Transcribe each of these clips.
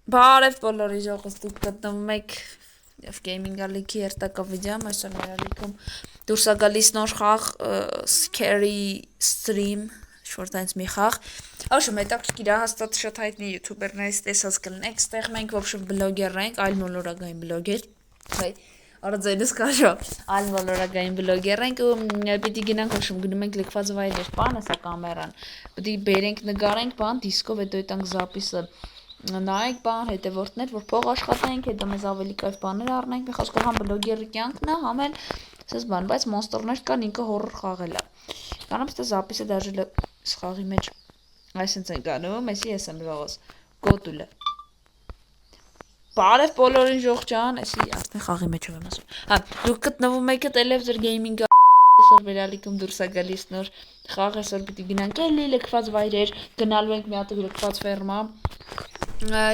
Բարև բոլորի ժողովուրդ, դուք գտնվում եք եւ Gaming Ալիքի երթակա վիդեոյում, այսօր մեր ալիքում դուրս է գալիս նոր խաղ Scary Stream, շուտ այնց մի խաղ։ Աշում հետաքրքիր է, հաստատ շատ հայտնի յութուբերներից տեսած կլինեք, ստեղ մենք ոբշեմ բլոգեր ենք, այլ մոլորակային բլոգեր։ Հայ Արաձայնս կաշո, այլ մոլորակային բլոգեր ենք ու պիտի գնանք ոբշեմ գնում ենք լքված վայրեր, բան էսա կամերան։ Պիտի բերենք նկարենք բան դիսկով, հետո այդտանք զապիսը նայեք բան հետևորդներ, որ փող աշխատենք, հետո մեզ ավելի կայֆ բաներ առնենք, մի խոսքով համ բլոգերի կյանքն է, համ էլ ասես բան, բայց մոնստերներ կան, ինքը հորր խաղել է։ Կանամ ստե զապիսը դաժել խաղի մեջ այսինքն են գանում, էսի ես եմ ժողոս, գոտուլը։ Բարև բոլորին ժողջան, էսի արդեն խաղի մեջ եմ ասում։ Հա, դուք գտնվում եք Television Gaming այսօր վերալիքում դուրս է գալիս նոր խաղ, այսօր պիտի գնանք էլի լքված վայրեր, գնալու ենք մի հատ լքված ֆերմա։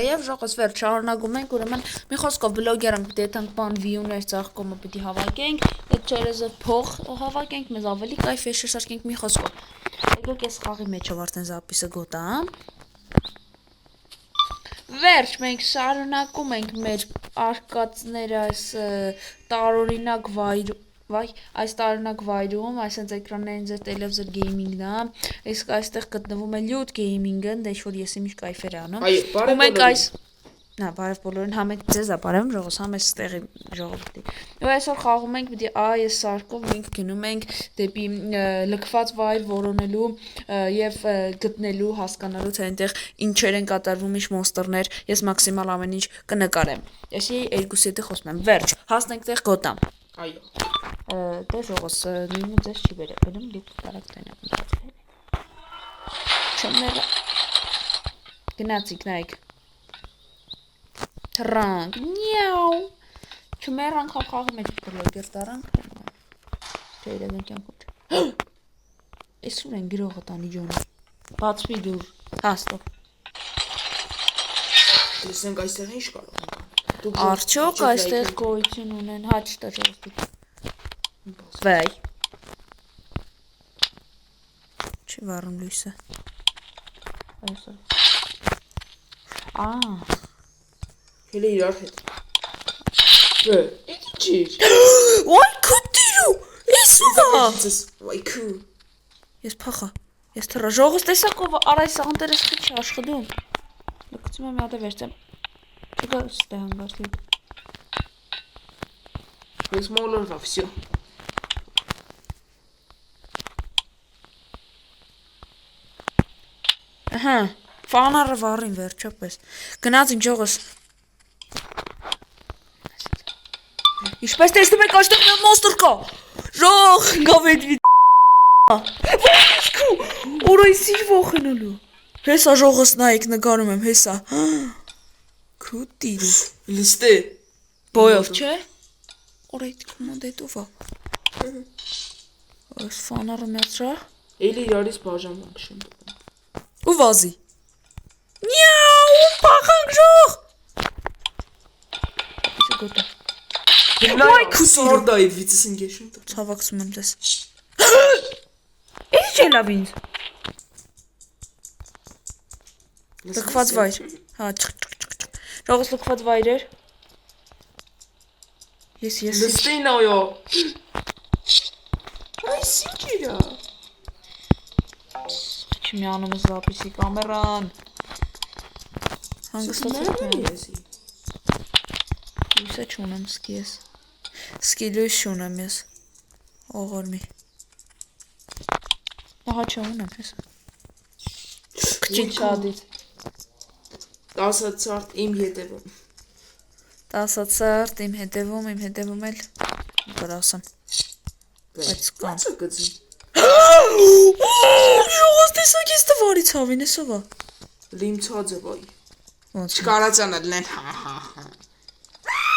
Եվ ժողոց վերջ շարունակում ենք, ուրեմն մի խոսքով բլոգերն պիտի այդքան բան վիյուներ ծաղկումը պիտի հավաքենք, այդ չերեզը փող հավաքենք, մեզ ավելի կայֆ է շարքենք մի խոսքով։ Եկեք այս խաղի մեջով արդեն զապիսը գոտամ։ Վերջ մենք շարունակում ենք մեր արկածները այս տարօրինակ այս տարօրինակ վայրում, այսինքն էկրաններին ձեր Television Gaming-ն է, իսկ այստեղ գտնվում է Loot Gaming-ը, դե ինչ-որ եսի միշտ կայֆեր է անում։ Ու մենք այս բարև բոլորին, համ եք ձեզ է բարև ժողովուրդ, համ այս տեղի ժողովրդի։ Ու այսօր խաղում ենք, պիտի այս սարքով մենք գնում ենք դեպի լքված վայր որոնելու եւ գտնելու, հասկանալու թե այնտեղ ինչեր են կատարվում, ինչ մոնստերներ, ես մաքսիմալ ամեն ինչ կնկարեմ։ Էսի երկուսի հետ խոսում եմ։ Վերջ, հասնենք տեղ գոտամ։ Այո։ Դե ժողոս նույնը ձեզ չի բերում, դուք կարաք տենակ չմեր գնացիք նայեք թրանք նյաու չմերանք խաղի մեջ բլոգեր տարանք չէ իրական կյանքում էս ուր են գրողը տանի ջոնը բացվի դուր հաստո Լսենք այստեղ ինչ կարող արդյոք այստեղ գոյություն ունեն հա չտա ժողովուրդ վայ չի վառում լույսը այսօր Հելը իրար հետ Ինչի Ոայ քուտիրու Ես ուղա Վայ քու Ես փախա Ես թռա ժողոս տեսակով արայս անտերես քիչ աշխատում Լքցում եմ հատը վերցեմ Չկա ստե հանգարդի Ես մոլորվա վսյո Ահա Ֆանարը վառին վերջապես Գնացինք ժողոս Ինչպես տեսնում եք այստեղ մի մոնստր կա Ժող գավեդվի Ոսկու Օրայսի վախենալու Հեսա ժողոս նայեք նկարում եմ հեսա Քուտիրու Լստե Բոյով չէ Օրայդ կոմոդետով է Այս ֆանարը մեծրա Էլի իրարից բաժանվանք շնտ Ու վազի Նյաու փախանք ժող Իսկ գոտա Վայ քուսորդա այդ վիծս ինգեշն Ցավակցում եմ դες Ինչ է լավ ինձ Լքված վայր Հա Ժողոս լքված վայրեր Ես Լստեին այո Այս ինչ իրա Չմի անում ես զապիսի կամերան Հանգստացած եմ Լույսը չունեմ սկի ես Սկի լույս չունեմ ես Ողորմի Ահա չունեմ ես Քչին չադից 10 ցարտ իմ հետևում 10 ցարտ իմ հետևում էլ գրասեմ Բայց կան Ո՞նց է գծին Ժողոս տեսակ ես տվարի ցավին էսովա Լիմ ցածը վայ Ոնց Չկարացան ադլեն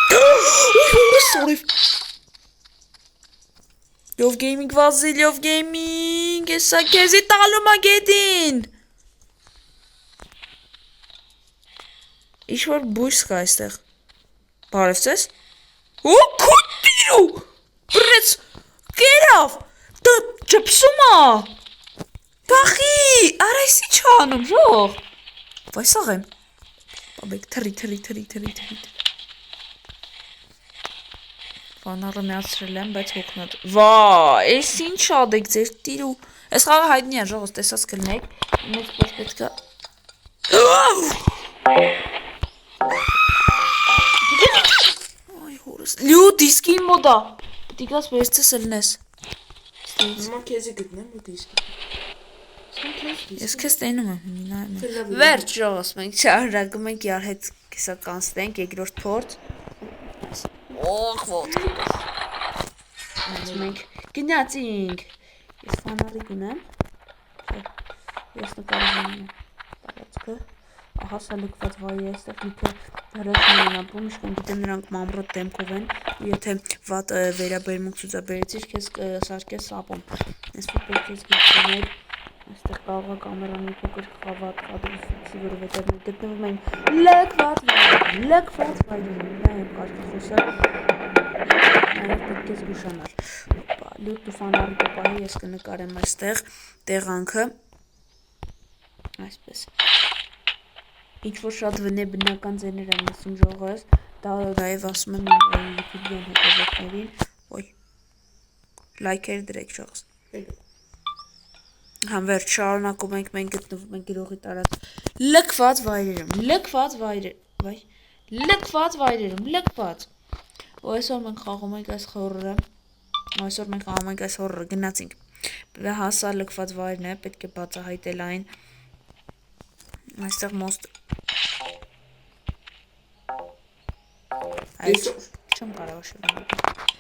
Սորիվ Լով գեյմինգ վազի, լով գեյմինգ Էսա կեզի տալում ա գետին Ինչ-որ բույս կա այստեղ Բարև ձեզ Ու քուտիրու Բրեց Կերավ Չպսում ա Բախի Արայսի չանում ժող Վայ սաղ եմ Բաբեք թրի։ Ֆանարը միացրել եմ, բայց հոգնած։ Վայ, այս ինչ շատ եք ձեր տիրու։ Այս խաղը հայտնի է, ժողոց տեսած կլնեք։ Մեծ պես պետք է։ Այ հորս։ Լյու դիսկին մոդա։ Պետք է գաս վերցես լնես։ Հիմա քեզի գտնեմ ու դիսկ։ Ես քեզ տենում եմ, նայում եմ։ Վերջ ժողոց, մենք շարունակում ենք իրար հետ կիսա կանցնենք երկրորդ փորձ։ Օխ ոտ։ Մենք գնացինք։ Ես ֆանարի գնեմ։ Ես նկարում եմ տարածքը։ Ահա սա լքված վայր է, այստեղ լիքը դրական են ապրում, իշքան գիտեմ նրանք մամրոտ դեմքով են, ու եթե վատ վերաբերմունք ցուցաբերեցիր, քեզ սարքես սապում։ Ես պետք է գտնեմ, այստեղ կարող է կամերան մի փոքր խավատ կադրի, որովհետև մենք գտնվում ենք լքված վայրում, դա եմ կարծում խոսալ։ Այո, պետք է զգուշանալ։ Լուտ ու ֆանարի կապահի ես կնկարեմ այստեղ տեղանքը։ Այսպես։ Ինչ-որ շատ բնական ձեներ եմ լսում ժողովրդ, դա նաև ասում եմ YouTube-յան հետևողներին, ոյ, լայքեր դրեք ժողովրդ։ Համվերջ շարունակում ենք, մենք գտնվում ենք գրողի տարած լքված վայրերում, ու այսօր մենք խաղում ենք այս հորրը, գնացինք, հասա լքված վայրն է, պետք է բացահայտել այն, այստեղ մոստ, այս չեմ կարող շրմալ,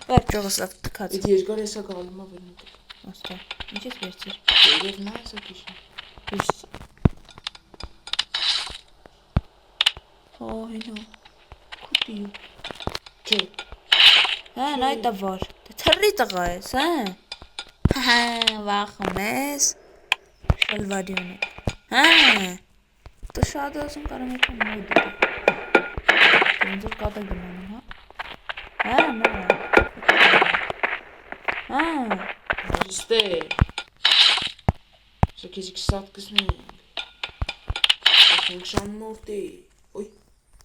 վերջ ժողովրդ թքած, Իդ երկար եսա գալում է վերնուկ, ոստա, ինչ ես վերցիր, Եվ նա եսա կիշն, հինո, կուտիու, Չէ, հեն այդ է վար, թրի տղա ես, վախում ես, շալվարի ունեք, դու շատ ասում կարամ եկան մոյ դիտի, ոնց որ կատա գնանում, Ստե, Սա քեզի կսատ կսնենք, Ենք շան մորտի, Ոյ,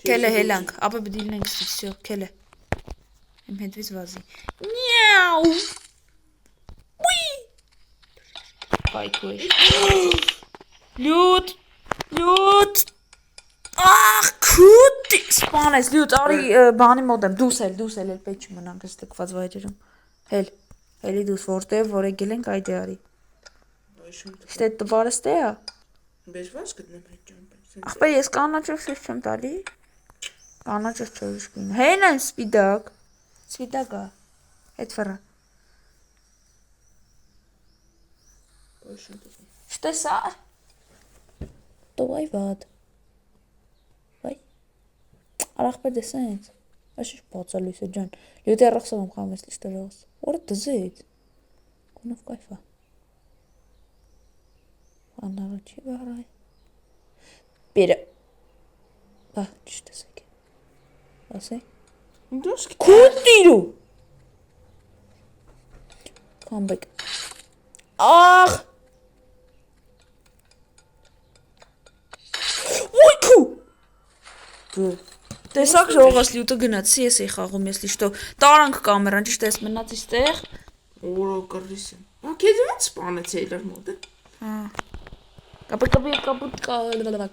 Քելը հելանք, ապա բդիլնենք ստիցյո, քելը, Իմ հետվից վազի, Նյաու, Ուի, Պայքու էր, Լյուտ, Ախ, քուտի, սպանես, լյուտ, արի բանի մոտ եմ, դուս էլ պետք չմնանք ես լքված վայրերում, հելի դուս, որտև, որ եկել ենք այդ է արի, Շտե տվարը ստե է, Բեժվաց գտնեմ հետ ճան, ախպեր ես կանաչով շեշ չեմ տալի, կանաչով չորիշ կույն, հեն այն սպիդակ է, հետ վրա, Շտե սա, տովայ վատ, Արախպեր դեսա հենց, Այս ինչ բացալույս է ջան, լյուտ երախսով եմ խամ ես լիշտը ժողս, որը դզեց, Կունով կայվա, Անարը չի վարայ, Բերը, Չիշ տեսեք, Ասեի, Կուտիրու, Կամբեք, Աղ, Ոյքու, Տեսակ ժողոս լյուտը գնացի ես էի խաղում ես լիշտով, տարանք կամերան, ճիշտ ես մնաց իստեղ, Որո կրիս եմ, Քեզի ոնց սպանեց էլար մոտը, Կապուտ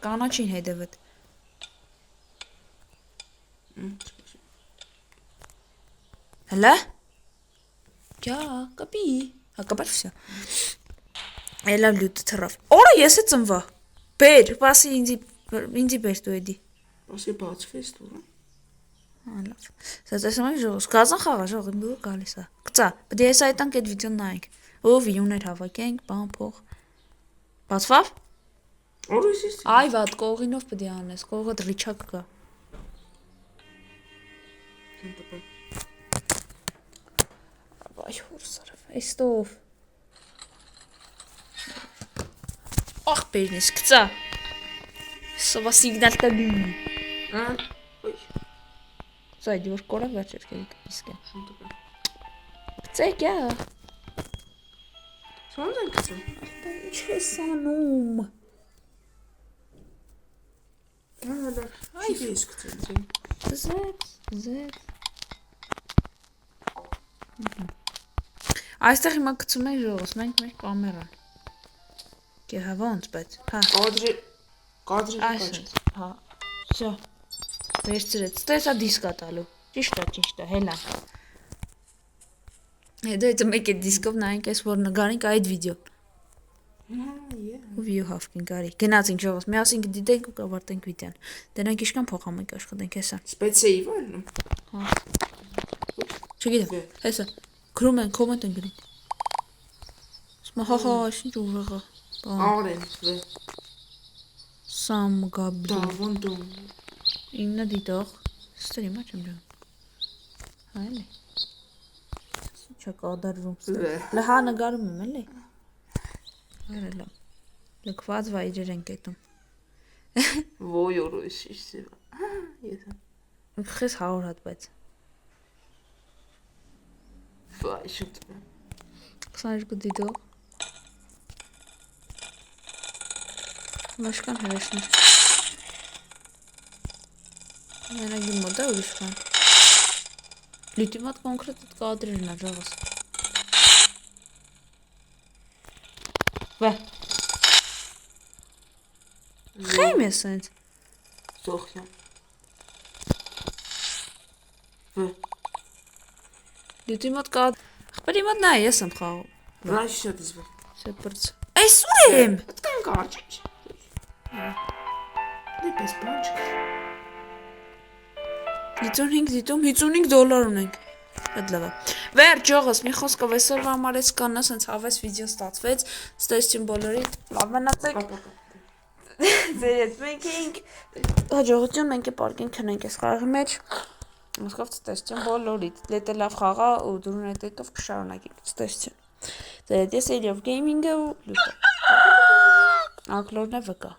կանաչին հետևդ, Հլա, Կյա, կապի, կապար վսյա, Էլավ լյուտը թրավ, Որը ես է ծնվա, Բեր, պասի ինձի բեր դու էդի, Ասի բացվես դուր, Լավ, Սա տեսում ենք ժողոս, գազան խաղա ժող, իմ դուր գալիս է, Կծա, բդի ես այտանք էդ վիդյոն նայենք, Ով իյուներ հավակենք, բան փող, Բացվավ, Որը ես Այ վատ, կողինով պդի անես, կողը դրիչակ կա, Այ հորսարավ, այստով, Ախ բերնես, կծա, Սովա սիգնալ տաբի, Կծա, իդի որ կորա վերջեր կերիք իսկե, Կծա կյա, Սոնց են կծում, Ինչ ես անում, Այ Այդ ես գցեցին։ Z. Այստեղ հիմա գցում ենք ժողովուրդ, մենք մեր կամերան։ Գեհա ոնց բայց։ Հա, Կադրի այսպես։ Հա, всё։ Վերցրեց։ Ստեսա դիսկա տալու։ Ճիշտ է, հելա։ Հետո այդ մեկ է դիսկով նայենք այս որ նգարենք այդ վիդեո։ Ու վիո հավքին կարի։ Գնացինք ժողովուրդ, միասին գդիտենք ու կավարտենք վիդեոն։ Դրանք իշքան փոխամենք աշխատենք հեսա։ Սպեցիվ ալնում։ Հա։ Չգիտեմ, հեսա։ Գրում են, կոմենտ են գրում։ Սմա հա, ինչ ուղղա։ Արեն, Սամ Գաբրի։ դավոնդում։ Իննա դիտող։ Ստրիմա չեմ ջան։ Այլի։ Ինչ կադարվում։ Լհա նգարում եմ էլի։ Արելա։ Լքված վայրեր են կետում։ Ոյ օրոշիշ։ Ես։ Խես 100 հատ բայց։ Վայ շուտ։ 22 դիտող։ Մաշկան հրաշներ։ Մենագի մոտ է ուրիշ բան։ Լիտիմատ կոնկրետ այդ կադրերն է ժողս։ Վե։ Խեմ ես ինձ։ Սոխյան։ Լիտիմատ կադրեր։ Խպերի մոտ նա ես եմ խաղում։ Վայ շատ ես վե։ Սեպրց։ Այս ուր եմ։ Ատկան կարճ։ Դեպս բանջ։ 55 դոլար ունենք։ Այդ լավ է։ Վերջ ջողս, մի խոսքով այսօրվա համար էս կանա, սենց հավես վիդեո ստացվեց։ Ստեսություն բոլորի։ Լավ մնացեք։ Ձեր հետ մենք էինք։ Հաջողություն մենք է պարկին քնենք այս խաղի մեջ։ Մոսկով ստեսություն բոլորիդ։ Լետը լավ խաղա ու դուրն այդ հետով կշարունակենք ստեսություն։ Ձեր հետ ես Area of Gaming-ը ու լուտը։ Անկլորն է վկա։